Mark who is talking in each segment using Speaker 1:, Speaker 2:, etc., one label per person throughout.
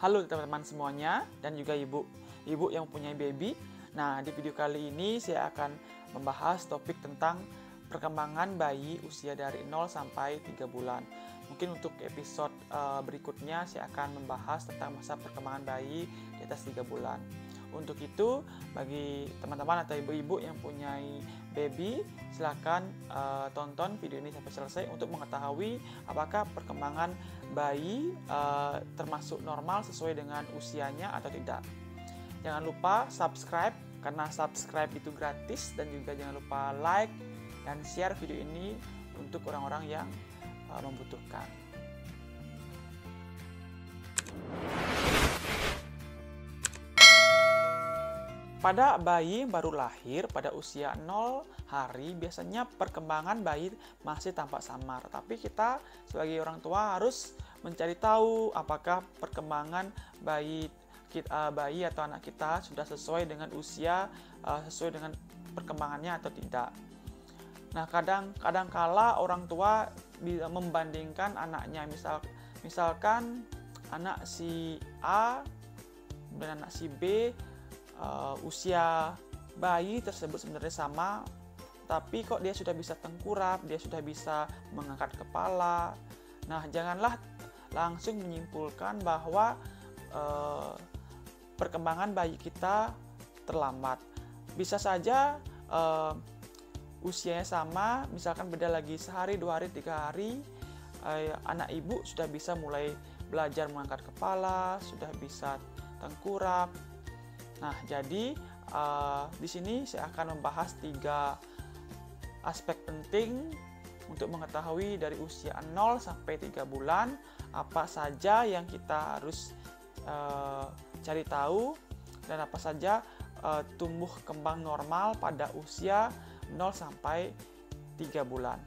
Speaker 1: Halo teman-teman semuanya dan juga ibu yang punya baby. Nah, di video kali ini saya akan membahas topik tentang perkembangan bayi usia dari 0 sampai 3 bulan. Mungkin untuk episode berikutnya saya akan membahas tentang masa perkembangan bayi di atas 3 bulan. Untuk itu, bagi teman-teman atau ibu-ibu yang punya baby, silakan tonton video ini sampai selesai untuk mengetahui apakah perkembangan bayi termasuk normal sesuai dengan usianya atau tidak. Jangan lupa subscribe, karena subscribe itu gratis, dan juga jangan lupa like dan share video ini untuk orang-orang yang membutuhkan. Pada bayi baru lahir pada usia 0 hari, biasanya perkembangan bayi masih tampak samar. Tapi kita sebagai orang tua harus mencari tahu apakah perkembangan bayi atau anak kita sudah sesuai dengan usia, sesuai dengan perkembangannya atau tidak. Nah, kadang kala orang tua membandingkan anaknya, misalkan anak si A dan anak si B, usia bayi tersebut sebenarnya sama, tapi kok dia sudah bisa tengkurap, dia sudah bisa mengangkat kepala. Nah, janganlah langsung menyimpulkan bahwa perkembangan bayi kita terlambat. Bisa saja usianya sama, misalkan beda lagi sehari, 2 hari, 3 hari, anak ibu sudah bisa mulai belajar mengangkat kepala, sudah bisa tengkurap. Nah, jadi di sini saya akan membahas 3 aspek penting untuk mengetahui dari usia 0 sampai 3 bulan apa saja yang kita harus cari tahu dan apa saja tumbuh kembang normal pada usia 0 sampai 3 bulan.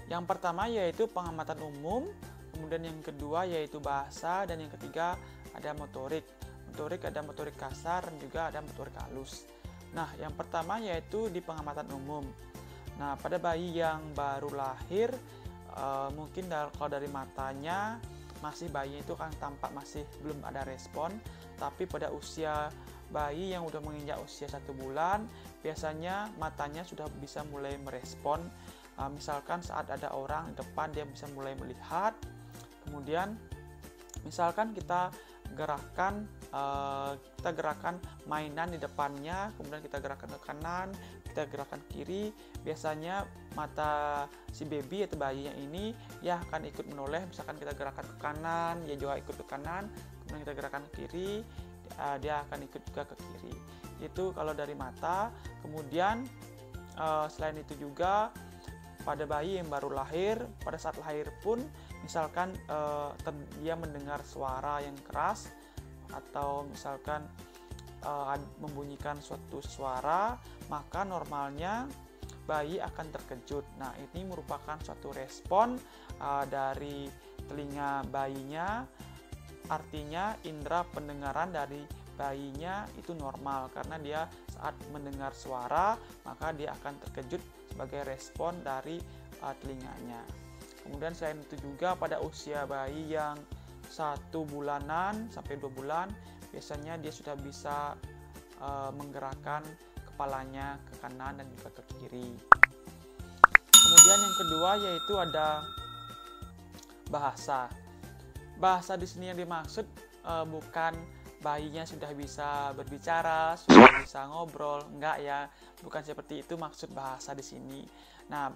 Speaker 1: Yang pertama yaitu pengamatan umum. Kemudian yang kedua yaitu bahasa, dan yang ketiga ada motorik. Ada motorik kasar dan juga ada motorik halus. Nah, yang pertama yaitu di pengamatan umum. Nah, pada bayi yang baru lahir, mungkin kalau dari matanya bayinya itu kan tampak masih belum ada respon. Tapi pada usia bayi yang udah menginjak usia 1 bulan, biasanya matanya sudah bisa mulai merespon. Misalkan saat ada orang di depan, dia bisa mulai melihat. Kemudian misalkan kita gerakan mainan di depannya, kemudian kita gerakan ke kanan, kita gerakan kiri, biasanya mata si baby atau bayinya ini ya akan ikut menoleh. Misalkan kita gerakan ke kanan, dia juga ikut ke kanan, kemudian kita gerakan ke kiri, dia akan ikut juga ke kiri. Itu kalau dari mata. Kemudian selain itu juga pada bayi yang baru lahir, pada saat lahir pun misalkan dia mendengar suara yang keras atau misalkan membunyikan suatu suara, maka normalnya bayi akan terkejut. Nah, ini merupakan suatu respon dari telinga bayinya, artinya indera pendengaran dari bayinya itu normal, karena dia saat mendengar suara maka dia akan terkejut sebagai respon dari telinganya. Kemudian selain itu juga pada usia bayi yang 1 bulanan sampai 2 bulan, biasanya dia sudah bisa menggerakkan kepalanya ke kanan dan juga ke kiri. Kemudian yang kedua yaitu ada bahasa. Bahasa di sini yang dimaksud bukan bayinya sudah bisa berbicara, sudah bisa ngobrol, enggak ya, bukan seperti itu maksud bahasa di sini. Nah,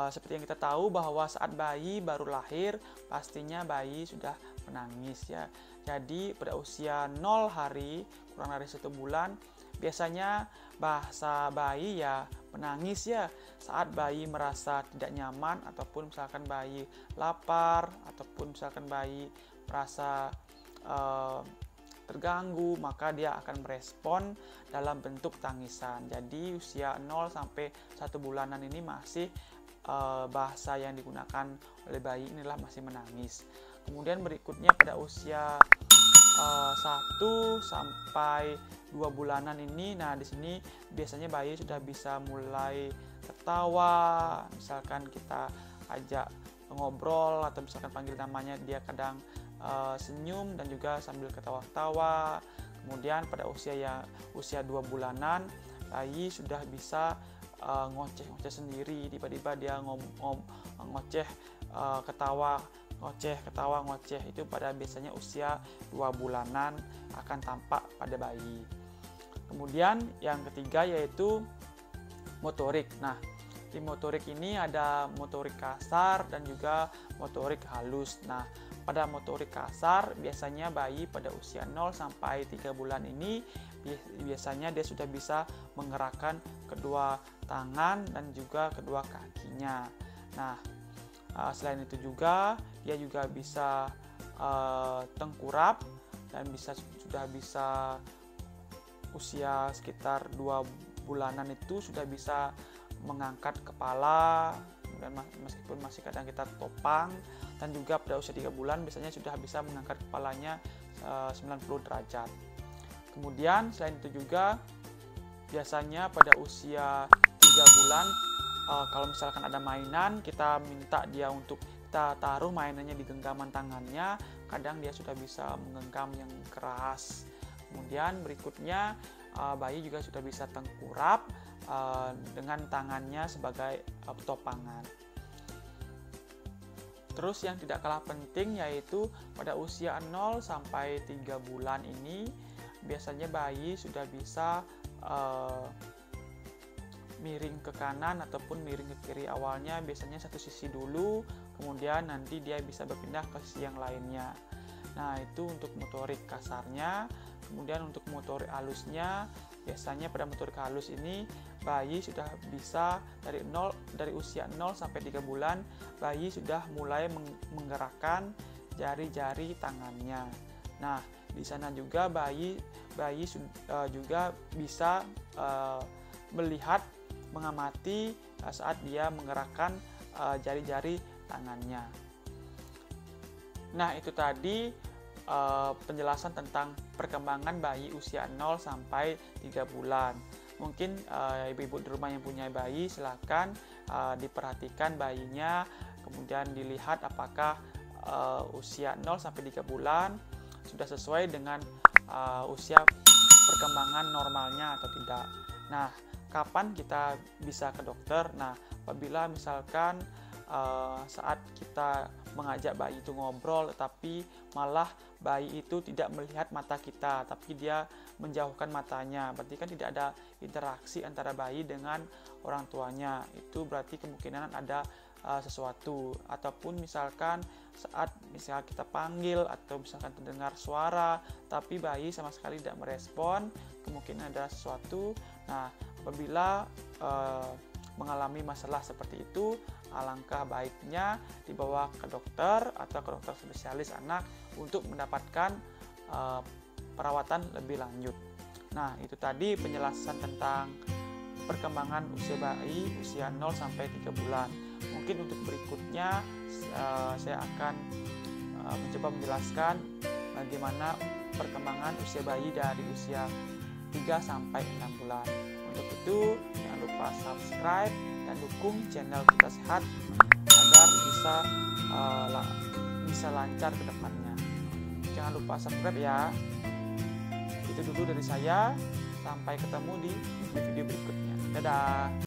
Speaker 1: seperti yang kita tahu bahwa saat bayi baru lahir, pastinya bayi sudah menangis ya. Jadi pada usia 0 hari, kurang dari 1 bulan, biasanya bahasa bayi ya menangis ya, saat bayi merasa tidak nyaman, ataupun misalkan bayi lapar, ataupun misalkan bayi merasa terganggu, maka dia akan merespon dalam bentuk tangisan. Jadi usia 0 sampai 1 bulanan ini masih bahasa yang digunakan oleh bayi inilah masih menangis. Kemudian berikutnya pada usia 1 sampai 2 bulanan ini, nah di sini biasanya bayi sudah bisa mulai tertawa, misalkan kita ajak ngobrol atau misalkan panggil namanya dia kadang senyum dan juga sambil ketawa-ketawa. Kemudian pada usia 2 bulanan bayi sudah bisa ngoceh-ngoceh sendiri, tiba-tiba dia ngoceh, ketawa, ngoceh. Itu pada biasanya usia 2 bulanan akan tampak pada bayi. Kemudian yang ketiga yaitu motorik. Nah, di motorik ini ada motorik kasar dan juga motorik halus. Nah, pada motorik kasar biasanya bayi pada usia 0 sampai 3 bulan ini biasanya dia sudah bisa menggerakkan kedua tangan dan juga kedua kakinya. Nah, selain itu juga dia juga bisa tengkurap dan sudah bisa usia sekitar 2 bulanan itu sudah bisa mengangkat kepala, dan meskipun masih kadang kita topang, dan juga pada usia 3 bulan biasanya sudah bisa mengangkat kepalanya 90 derajat. Kemudian selain itu juga biasanya pada usia 3 bulan kalau misalkan ada mainan, kita minta dia untuk kita taruh mainannya di genggaman tangannya, kadang dia sudah bisa menggenggam yang keras. Kemudian berikutnya bayi juga sudah bisa tengkurap dengan tangannya sebagai topangan. Terus yang tidak kalah penting yaitu pada usia 0 sampai 3 bulan ini biasanya bayi sudah bisa miring ke kanan ataupun miring ke kiri. Awalnya biasanya satu sisi dulu, kemudian nanti dia bisa berpindah ke sisi yang lainnya. Nah, itu untuk motorik kasarnya. Kemudian untuk motorik halusnya, biasanya pada motorik halus ini bayi sudah bisa dari usia 0 sampai 3 bulan bayi sudah mulai menggerakkan jari-jari tangannya. Nah, di sana juga bayi juga bisa melihat, mengamati saat dia menggerakkan jari-jari tangannya. Nah, itu tadi penjelasan tentang perkembangan bayi usia 0 sampai 3 bulan. Mungkin ibu-ibu di rumah yang punya bayi silakan diperhatikan bayinya, kemudian dilihat apakah usia 0 sampai 3 bulan sudah sesuai dengan usia perkembangan normalnya atau tidak. Nah, kapan kita bisa ke dokter? Nah, apabila misalkan saat kita mengajak bayi itu ngobrol tetapi malah bayi itu tidak melihat mata kita, tapi dia menjauhkan matanya, berarti kan tidak ada interaksi antara bayi dengan orang tuanya. Itu berarti kemungkinan ada sesuatu. Ataupun misalkan saat kita panggil atau misalkan terdengar suara tapi bayi sama sekali tidak merespon, kemungkinan ada sesuatu. Nah, apabila mengalami masalah seperti itu, alangkah baiknya dibawa ke dokter atau ke dokter spesialis anak untuk mendapatkan perawatan lebih lanjut. Nah, itu tadi penjelasan tentang perkembangan usia bayi usia 0 sampai 3 bulan. Mungkin untuk berikutnya saya akan mencoba menjelaskan bagaimana perkembangan usia bayi dari usia 3 sampai 6 bulan. Untuk itu, jangan lupa subscribe dan dukung channel Kita Sehat agar bisa lancar ke depannya. Jangan lupa subscribe ya. Itu dulu dari saya. Sampai ketemu di video berikutnya. Dadah.